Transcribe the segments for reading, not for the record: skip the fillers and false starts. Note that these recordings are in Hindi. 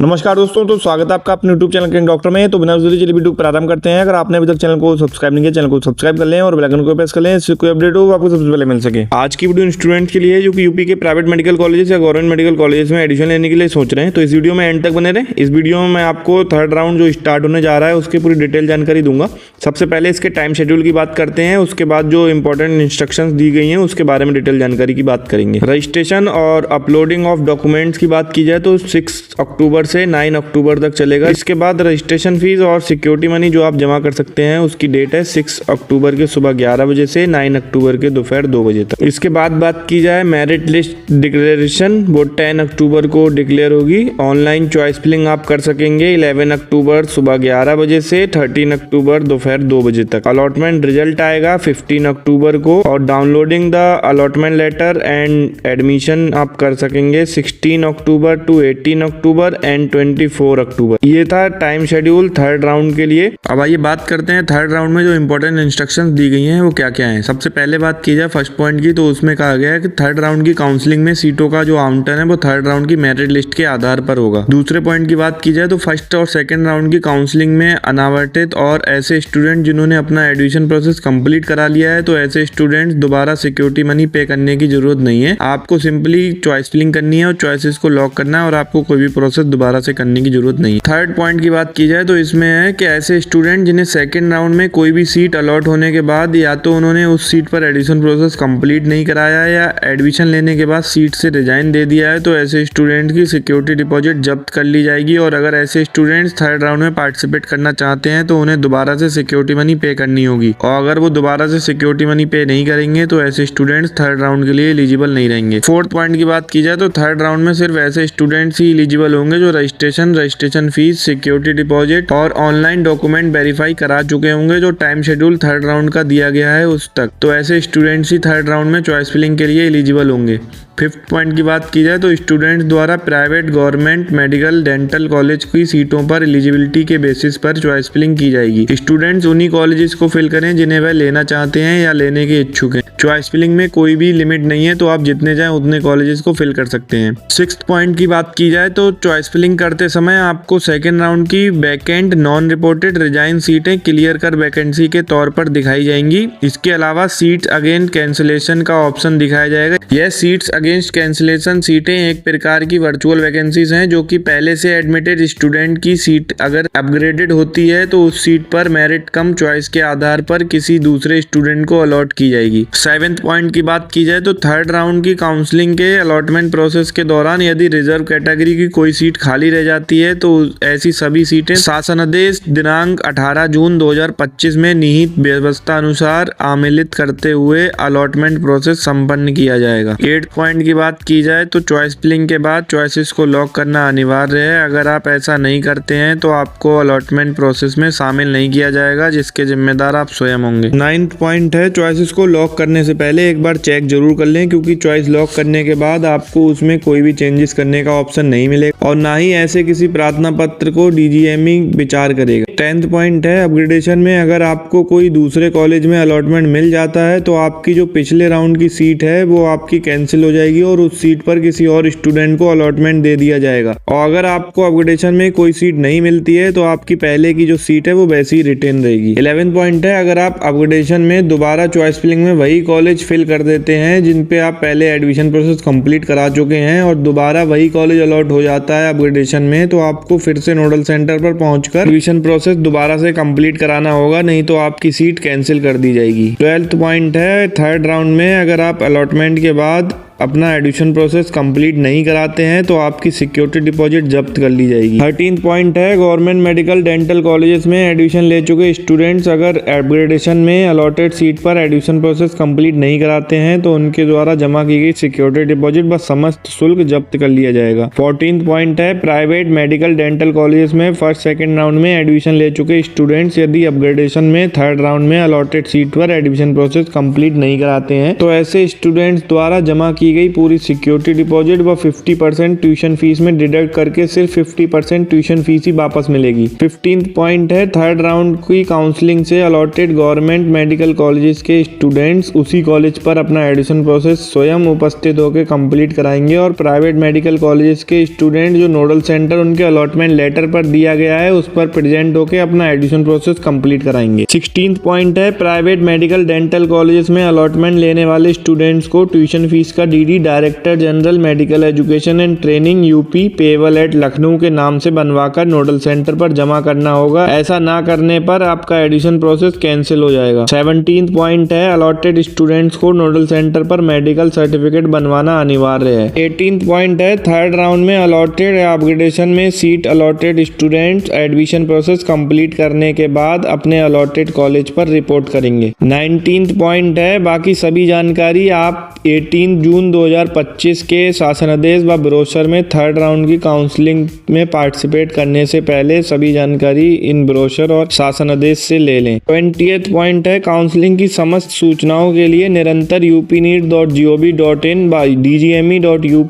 नमस्कार दोस्तों, तो स्वागत है आपका अपने YouTube चैनल क्लिनिक डॉक्टर में। तो बिना जल्दी चलिए वीडियो प्रारंभ करते हैं। अगर आपने अभी तक चैनल को सब्सक्राइब नहीं किया, चैनल को सब्सक्राइब कर लें और बेल आइकन को प्रेस कर लें, इससे कोई अपडेट हो आपको सबसे पहले मिल सके। आज की वीडियो स्टूडेंट्स के लिए जो कि यूपी के प्राइवेट मेडिकल कॉलेज या गवर्नमेंट मेडिकल कॉलेज में एडमिशन लेने के लिए सोच रहे हैं, तो इस वीडियो में एंड तक बने रहें। इस वीडियो में मैं आपको थर्ड राउंड जो स्टार्ट होने जा रहा है उसकी पूरी डिटेल जानकारी दूंगा। सबसे पहले इसके टाइम शेड्यूल की बात करते हैं, उसके बाद जो इंपॉर्टेंट इंस्ट्रक्शंस दी गई हैं उसके बारे में डिटेल जानकारी की बात करेंगे। रजिस्ट्रेशन और अपलोडिंग ऑफ डॉक्यूमेंट्स की बात की जाए तो 6 अक्टूबर से 9 अक्टूबर तक चलेगा। इसके बाद रजिस्ट्रेशन फीस और सिक्योरिटी मनी जो आप जमा कर सकते हैं उसकी डेट है 6 अक्टूबर के सुबह 11 बजे से 9 अक्टूबर के दोपहर 2 बजे तक। इसके बाद बात की जाए मेरिट लिस्ट डिक्लेरेशन, वो 10 अक्टूबर को डिक्लेयर होगी। ऑनलाइन चॉइस फिलिंग आप कर सकेंगे 11 अक्टूबर सुबह 11 बजे से 13 अक्टूबर दोपहर 2 बजे तक। अलॉटमेंट रिजल्ट आएगा 15 अक्टूबर को और downloading the allotment letter and admission आप कर सकेंगे 16 अक्टूबर टू 18 अक्टूबर एंड 24 अक्टूबर। ये था टाइम शेड्यूल थर्ड राउंड के लिए। अब आइए बात करते हैं थर्ड राउंड में जो इंपॉर्टेंट इंस्ट्रक्शंस दी गई हैं वो क्या क्या हैं। सबसे पहले बात की जाए फर्स्ट पॉइंट की, तो उसमें कहा गया है कि थर्ड राउंड की काउंसलिंग में सीटों का जो आवंटन है वो थर्ड राउंड की मेरिट लिस्ट के आधार पर होगा। दूसरे पॉइंट की बात की जाए तो फर्स्ट और सेकंड राउंड की काउंसलिंग में अनावर्तित और ऐसे स्टूडेंट जिन्होंने अपना एडमिशन प्रोसेस कंप्लीट करा लिया है, तो ऐसे स्टूडेंट्स दोबारा सिक्योरिटी मनी पे करने की जरूरत नहीं है। आपको सिंपली चॉइस फिलिंग करनी है और चॉइसेस को लॉक करना है और आपको कोई भी प्रोसेस दोबारा से करने की जरूरत नहीं है। थर्ड पॉइंट की बात की जाए तो इसमें है कि ऐसे स्टूडेंट जिन्हें सेकंड राउंड में कोई भी सीट अलॉट होने के बाद या तो उन्होंने उस सीट पर एडमिशन प्रोसेस कंप्लीट नहीं कराया या एडमिशन लेने के बाद सीट से रिजाइन दे दिया है, तो ऐसे स्टूडेंट की सिक्योरिटी डिपॉजिट जब्त कर ली जाएगी। और अगर ऐसे स्टूडेंट्स थर्ड राउंड में पार्टिसिपेट करना चाहते हैं तो उन्हें दोबारा से सिक्योरिटी मनी पे करनी होगी, और अगर वो दोबारा से सिक्योरिटी मनी पे नहीं करेंगे तो ऐसे स्टूडेंट्स थर्ड राउंड के लिए एलिजिबल नहीं रहेंगे। फोर्थ पॉइंट की बात की जाए तो थर्ड राउंड में सिर्फ ऐसे स्टूडेंट्स ही एलिजिबल होंगे जो रजिस्ट्रेशन फीस, सिक्योरिटी डिपॉजिट और ऑनलाइन डॉक्यूमेंट वेरीफाई करा चुके होंगे जो टाइम शेड्यूल थर्ड राउंड का दिया गया है उस तक। तो ऐसे स्टूडेंट्स ही थर्ड राउंड में चॉइस फिलिंग के लिए एलिजिबल होंगे। फिफ्थ पॉइंट की बात की जाए तो स्टूडेंट्स द्वारा private, government, medical, dental college की सीटों पर एलिजिबिलिटी के बेसिस पर चॉइस फिलिंग की जाएगी। स्टूडेंट्स उन्हीं कॉलेजेस को फिल करें जिन्हें वह लेना चाहते हैं या लेने के इच्छुक हैं। चॉइस फिलिंग में कोई भी लिमिट नहीं है, तो आप जितने चाहें उतने कॉलेजेस को फिल कर सकते हैं। सिक्स्थ पॉइंट की बात की जाए तो चॉइस फिलिंग करते समय आपको सेकेंड राउंड की वैकेंट नॉन रिपोर्टेड रिजाइन सीटें क्लियर कर वैकेंसी के तौर पर दिखाई जाएंगी। इसके अलावा सीट्स अगेंस्ट कैंसिलेशन का ऑप्शन दिखाया जाएगा। यह सीट्स अगेंस्ट कैंसिलेशन सीटें एक प्रकार की वर्चुअल वैकेंसीज हैं जो कि पहले से एडमिटेड स्टूडेंट की सीट अगर अपग्रेडेड होती है तो उस सीट पर मेरिट कम चॉइस के आधार पर किसी दूसरे स्टूडेंट को अलॉट की जाएगी। सेवेंथ पॉइंट की बात की जाए तो थर्ड राउंड की काउंसलिंग के अलॉटमेंट प्रोसेस के दौरान यदि रिजर्व कैटेगरी की कोई सीट खाली रह जाती है तो ऐसी सभी सीटें शासनादेश दिनांक 18 जून 2025 में निहित व्यवस्था अनुसार आमिलित करते हुए अलॉटमेंट प्रोसेस संपन्न किया जाएगा। 8 पॉइंट की बात की जाए तो चॉइस फिलिंग के बाद चॉइसेस को लॉक करना अनिवार्य है। अगर आप ऐसा नहीं करते हैं तो आपको अलॉटमेंट प्रोसेस में शामिल नहीं किया जाएगा, जिसके जिम्मेदार आप स्वयं होंगे। 9th पॉइंट है चॉइसेस को लॉक करने से पहले एक बार चेक जरूर कर लें, क्योंकि चॉइस लॉक करने के बाद आपको उसमें कोई भी चेंजेस करने का ऑप्शन नहीं मिलेगा और ना ही ऐसे किसी प्रार्थना पत्र को डीजीएमई विचार करेगा। 10th पॉइंट है अपग्रेडेशन में अगर आपको कोई दूसरे कॉलेज में अलॉटमेंट मिल जाता है तो आपकी जो पिछले राउंड की सीट है वो आपकी कैंसिल हो जाएगी और उस सीट पर किसी और स्टूडेंट को अलॉटमेंट दे दिया जाएगा। और अगर आपको अपग्रेडेशन में कोई सीट नहीं मिलती है तो आपकी पहले की जो सीट है वो वैसी ही रिटेन रहेगी। 11th पॉइंट है अगर आप अपग्रेडेशन में दोबारा चॉइस फिलिंग में वही कॉलेज फिल कर देते हैं जिन पे आप पहले एडमिशन प्रोसेस कंप्लीट करा चुके हैं और दोबारा वही कॉलेज अलॉट हो जाता है अपग्रेडेशन में, तो आपको फिर से नोडल सेंटर पर पहुंचकर एडमिशन प्रोसेस दोबारा से कंप्लीट कराना होगा, नहीं तो आपकी सीट कैंसिल कर दी जाएगी। 12th पॉइंट है थर्ड राउंड में अगर आप अलॉटमेंट के बाद अपना एडमिशन प्रोसेस कंप्लीट नहीं कराते हैं तो आपकी सिक्योरिटी डिपॉजिट जब्त कर ली जाएगी। 13th पॉइंट है गवर्नमेंट मेडिकल, डेंटल कॉलेजेस में एडमिशन ले चुके स्टूडेंट्स अगर अपग्रेडेशन में अलॉटेड सीट पर एडमिशन प्रोसेस कंप्लीट नहीं कराते हैं तो उनके द्वारा जमा की गई सिक्योरिटी डिपॉजिट व समस्त शुल्क जब्त कर लिया जाएगा। 14th पॉइंट है प्राइवेट, मेडिकल, डेंटल कॉलेजेस में फर्स्ट सेकेंड राउंड में एडमिशन ले चुके स्टूडेंट्स यदि अपग्रेडेशन में थर्ड राउंड में अलॉटेड सीट पर एडमिशन प्रोसेस कंप्लीट नहीं कराते हैं तो ऐसे स्टूडेंट्स द्वारा जमा की की गई पूरी सिक्योरिटी डिपॉजिट व 50% ट्यूशन फीस में डिडक्ट करके सिर्फ 50% ट्यूशन फीस ही वापस मिलेगी। 15th पॉइंट है, थर्ड राउंड की काउंसलिंग से अलॉटेड गवर्नमेंट मेडिकल कॉलेजेस के स्टूडेंट्स उसी कॉलेज पर अपना एडमिशन प्रोसेस स्वयं उपस्थित होकर कंप्लीट कराएंगे और प्राइवेट मेडिकल कॉलेजेस के स्टूडेंट जो नोडल सेंटर उनके अलॉटमेंट लेटर पर दिया गया है उस पर प्रेजेंट होकर अपना एडमिशन प्रोसेस कंप्लीट कराएंगे। 16th पॉइंट है, प्राइवेट मेडिकल डेंटल कॉलेजेस में अलॉटमेंट लेने वाले स्टूडेंट्स को ट्यूशन फीस का DD director general medical education and training UP payable eight Lucknow के नाम से बनवाकर नोडल सेंटर पर जमा करना होगा। ऐसा ना करने पर आपका एडमिशन प्रोसेस कैंसिल हो जाएगा। 17th पॉइंट है, अलॉटेड स्टूडेंट्स को नोडल सेंटर पर मेडिकल सर्टिफिकेट बनवाना अनिवार्य है। 18th पॉइंट है, थर्ड राउंड में अलॉटेड अपग्रेडेशन में seat allotted students admission process complete करने के बाद अपने अलॉटेड कॉलेज पर रिपोर्ट करेंगे। 19th पॉइंट है, बाकी सभी जानकारी आप 18 जून 2025 के शासनादेश व ब्रोशर में थर्ड राउंड की काउंसलिंग में पार्टिसिपेट करने से पहले सभी जानकारी इन ब्रोशर और शासनादेश से ले लें। 20th पॉइंट है, काउंसलिंग की समस्त सूचनाओं के लिए निरंतर upneet.gov.in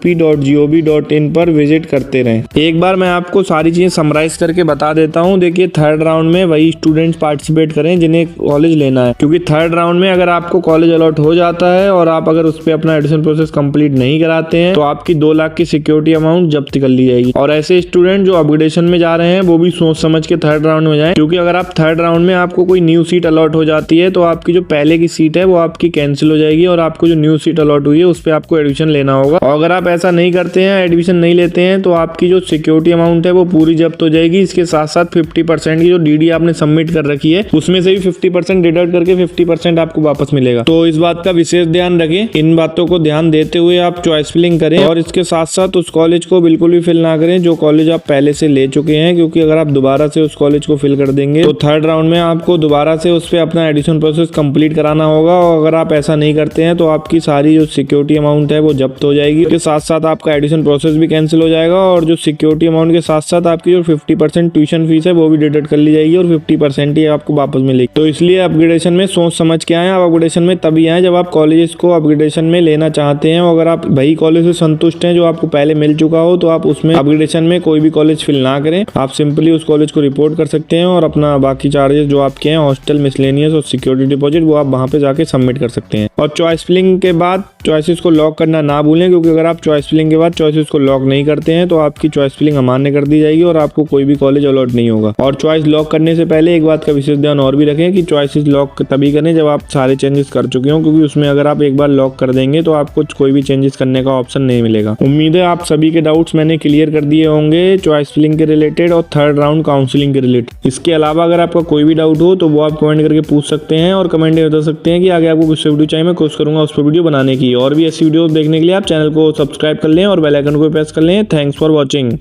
dgme.up.gov.in पर विजिट करते रहें। एक बार मैं आपको सारी चीजें समराइज करके बता देता हूं। देखिए, थर्ड राउंड में वही स्टूडेंट्स पार्टिसिपेट करें जिन्हें कॉलेज लेना है, क्योंकि थर्ड राउंड में अगर आपको कॉलेज अलॉट हो जाता है और आप अगर उस पर अपना एडमिशन प्रोसेस कंप्लीट नहीं कराते हैं तो आपकी 2 लाख की सिक्योरिटी अमाउंट जब्त कर ली जाएगी। और ऐसे स्टूडेंट जो अपग्रेडेशन में जा रहे हैं वो भी सोच समझ के थर्ड राउंड में जाएं, क्योंकि अगर आप थर्ड राउंड में आपको कोई न्यू सीट अलॉट हो जाती है तो आपकी जो पहले की सीट है वो आपकी कैंसिल हो जाएगी और आपको जो न्यू सीट अलॉट हुई है उस पर आपको एडमिशन लेना होगा। और अगर आप ऐसा नहीं करते हैं, एडमिशन नहीं लेते हैं, तो आपकी जो सिक्योरिटी अमाउंट है वो पूरी जब्त हो जाएगी। इसके साथ साथ 50% की जो डीडी आपने सबमिट कर रखी है उसमें से भी 50% डिडक्ट करके 50% आपको वापस मिलेगा। तो इस बात का विशेष ध्यान रखें। इन बातों को ध्यान देते हुए आप चॉइस फिलिंग करें और इसके साथ साथ उस कॉलेज को बिल्कुल भी फिल ना करें जो कॉलेज आप पहले से ले चुके हैं, क्योंकि अगर आप दोबारा से उस कॉलेज को फिल कर देंगे तो थर्ड राउंड में आपको दोबारा से उस पर अपना एडमिशन प्रोसेस कंप्लीट कराना होगा। और अगर आप ऐसा नहीं करते हैं तो आपकी सारी जो सिक्योरिटी अमाउंट है वो जब्त हो जाएगी। इसके साथ साथ आपका एडमिशन प्रोसेस भी कैंसिल हो जाएगा और जो सिक्योरिटी अमाउंट के साथ साथ आपकी जो 50% ट्यूशन फीस है वो भी डिडक्ट कर ली जाएगी और 50% ही आपको वापस मिलेगी। तो इसलिए अपग्रेडेशन में सोच समझ के आए। आप अपग्रेडेशन में तभी आए जब आप कॉलेजेस को अपग्रेडेशन में लेना चाहते हैं। अगर आप वही कॉलेज से संतुष्ट हैं जो आपको पहले मिल चुका हो तो आप उसमें अपग्रेडेशन में कोई भी कॉलेज फिल ना करें। आप सिंपली उस कॉलेज को रिपोर्ट कर सकते हैं और अपना बाकी चार्जेस जो आपके हैं, हॉस्टल, मिसलेनियस और सिक्योरिटी डिपॉजिट, वो आप वहां पे जाके सबमिट कर सकते हैं। और चॉइस फिलिंग के बाद चॉइसेस को लॉक करना ना भूलें, क्योंकि अगर आप चॉइस फिलिंग के बाद चॉइसेस को लॉक नहीं करते हैं तो आपकी चॉइस फिलिंग अमान्य कर दी जाएगी और आपको कोई भी कॉलेज अलॉट नहीं होगा। और चॉइस लॉक करने से पहले एक बात का विशेष ध्यान और भी रखें कि चॉइसेस लॉक तभी करें जब आप सारे चेंजेस कर चुके हो, क्योंकि उसमें अगर आप एक बार लॉक कर देंगे तो आपको कोई भी चेंजेस करने का ऑप्शन नहीं मिलेगा। उम्मीद है आप सभी के डाउट्स मैंने क्लियर कर दिए होंगे चॉइस फिलिंग के रिलेटेड और थर्ड राउंड काउंसलिंग के रिलेटेड। इसके अलावा अगर आपका कोई भी डाउट हो तो वो आप कमेंट करके पूछ सकते हैं और कमेंट में बता सकते हैं कि आगे आपको किस वीडियो चाहिए। मैं कोशिश करूंगा उस पर वीडियो बनाने की। और भी ऐसी वीडियो देखने के लिए आप चैनल को सब्सक्राइब कर लें और बेल आइकन को प्रेस कर लें। Thanks for watching.